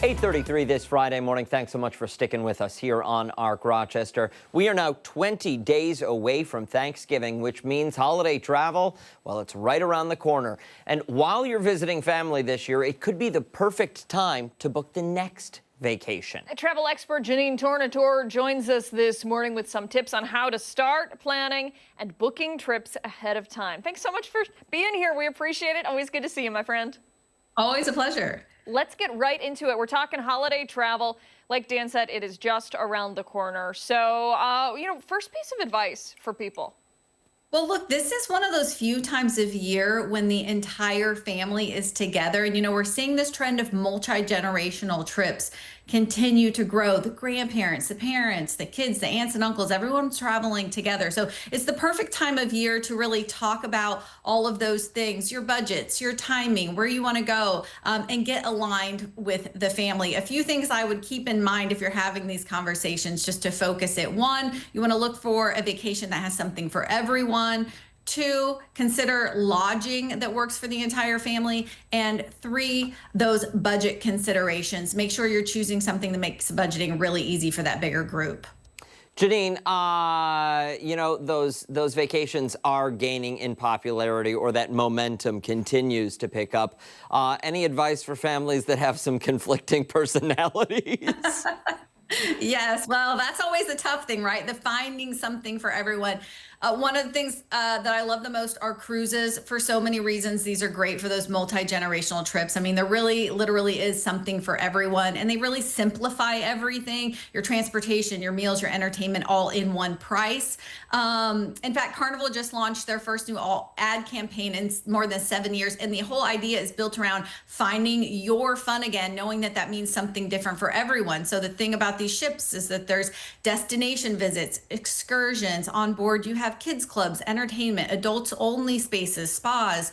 8:33 this Friday morning. Thanks so much for sticking with us here on ARC Rochester. We are now 20 days away from Thanksgiving, which means holiday travel, well, it's right around the corner. And while you're visiting family this year, it could be the perfect time to book the next vacation. Travel expert Jeanenne Tornatore joins us this morning with some tips on how to start planning and booking trips ahead of time. Thanks so much for being here. We appreciate it. Always good to see you, my friend. Always a pleasure. Let's get right into it. We're talking holiday travel. Like Dan said, it is just around the corner. So, first piece of advice for people. Well, look, this is one of those few times of year when the entire family is together. And, we're seeing this trend of multi-generational trips continue to grow. The grandparents, the parents, the kids, the aunts and uncles, everyone's traveling together. So it's the perfect time of year to really talk about all of those things, your budgets, your timing, where you want to go, and get aligned with the family. A few things I would keep in mind if you're having these conversations, just to focus it. One, you want to look for a vacation that has something for everyone. 2, consider lodging that works for the entire family. And 3, those budget considerations. Make sure you're choosing something that makes budgeting really easy for that bigger group. Jeanenne, those vacations are gaining in popularity, or that momentum continues to pick up. Any advice for families that have some conflicting personalities? Yes, well, that's always a tough thing, right? The finding something for everyone. One of the things that I love the most are cruises. For so many reasons, these are great for those multi-generational trips. I mean, there really literally is something for everyone, and they really simplify everything, your transportation, your meals, your entertainment, all in one price. In fact, Carnival just launched their first new all ad campaign in more than 7 years. And the whole idea is built around finding your fun again, knowing that that means something different for everyone. So the thing about these ships is that there's destination visits, excursions on board. You have kids clubs, entertainment, adults only spaces, spas.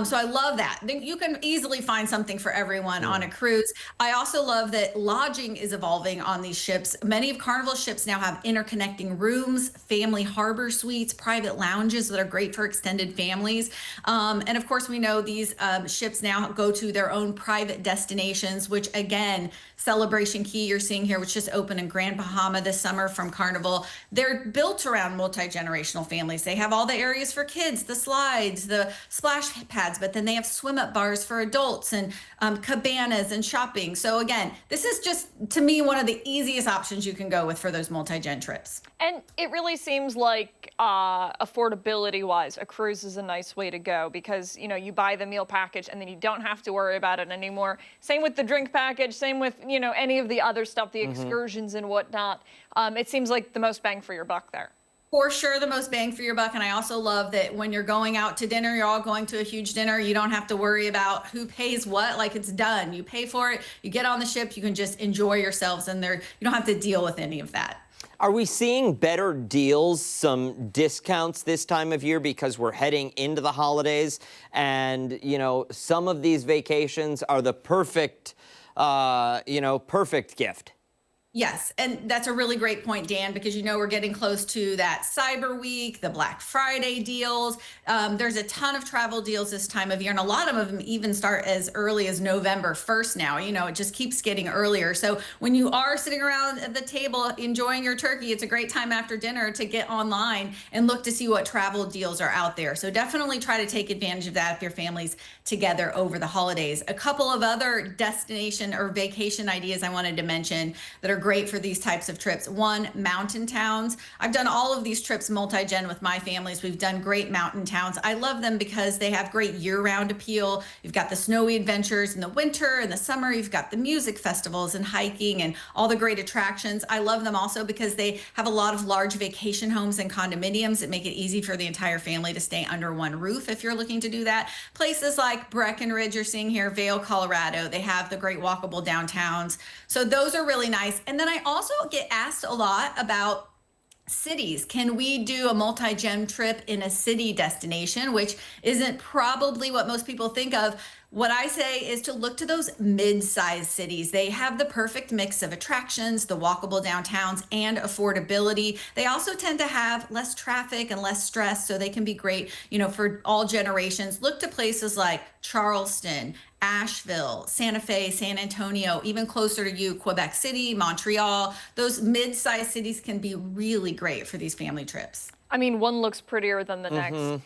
So I love that. You can easily find something for everyone on a cruise. I also love that lodging is evolving on these ships. Many of Carnival ships now have interconnecting rooms, family harbor suites, private lounges that are great for extended families. And of course, we know these ships now go to their own private destinations, which again, Celebration Key you're seeing here, which just opened in Grand Bahama this summer from Carnival. They're built around multi-generational families. They have all the areas for kids, the slides, the splash pads, but then they have swim up bars for adults and cabanas and shopping. So again, this is just, to me, one of the easiest options you can go with for those multi-gen trips. And it really seems like affordability wise, a cruise is a nice way to go because, you buy the meal package and then you don't have to worry about it anymore. Same with the drink package, same with, any of the other stuff, the excursions and whatnot. It seems like the most bang for your buck there. For sure, the most bang for your buck. And I also love that when you're going out to dinner, you're all going to a huge dinner. You don't have to worry about who pays what, like it's done. You pay for it, you get on the ship, you can just enjoy yourselves and you don't have to deal with any of that. Are we seeing better deals, some discounts this time of year because we're heading into the holidays and, some of these vacations are the perfect gift? Yes, and that's a really great point, Dan, because we're getting close to that Cyber Week, the Black Friday deals. There's a ton of travel deals this time of year, and a lot of them even start as early as November 1st now. It just keeps getting earlier. So when you are sitting around at the table enjoying your turkey, it's a great time after dinner to get online and look to see what travel deals are out there. So definitely try to take advantage of that if your family's together over the holidays. A couple of other destination or vacation ideas I wanted to mention that are great for these types of trips. One, mountain towns. I've done all of these trips multi-gen with my families. We've done great mountain towns. I love them because they have great year-round appeal. You've got the snowy adventures in the winter and the summer. You've got the music festivals and hiking and all the great attractions. I love them also because they have a lot of large vacation homes and condominiums that make it easy for the entire family to stay under one roof if you're looking to do that. Places like Breckenridge, you're seeing here, Vail, Colorado, they have the great walkable downtowns. So those are really nice. And then I also get asked a lot about cities. Can we do a multi-gen trip in a city destination, which isn't probably what most people think of. What I say is to look to those mid-sized cities. They have the perfect mix of attractions, the walkable downtowns, and affordability. They also tend to have less traffic and less stress, so they can be great, for all generations. Look to places like Charleston, Asheville, Santa Fe, San Antonio, even closer to you, Quebec City, Montreal. Those mid-sized cities can be really great for these family trips. I mean, one looks prettier than the next.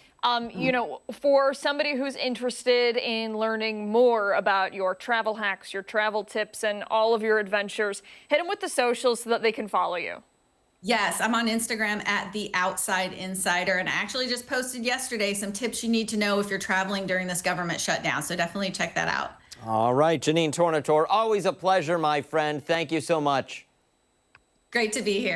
You know, for somebody who's interested in learning more about your travel hacks, your travel tips, and all of your adventures, hit them with the socials so that they can follow you. Yes, I'm on Instagram at The Outside Insider, and I actually just posted yesterday some tips you need to know if you're traveling during this government shutdown. So definitely check that out. All right, Jeanenne Tornatore, always a pleasure, my friend. Thank you so much. Great to be here.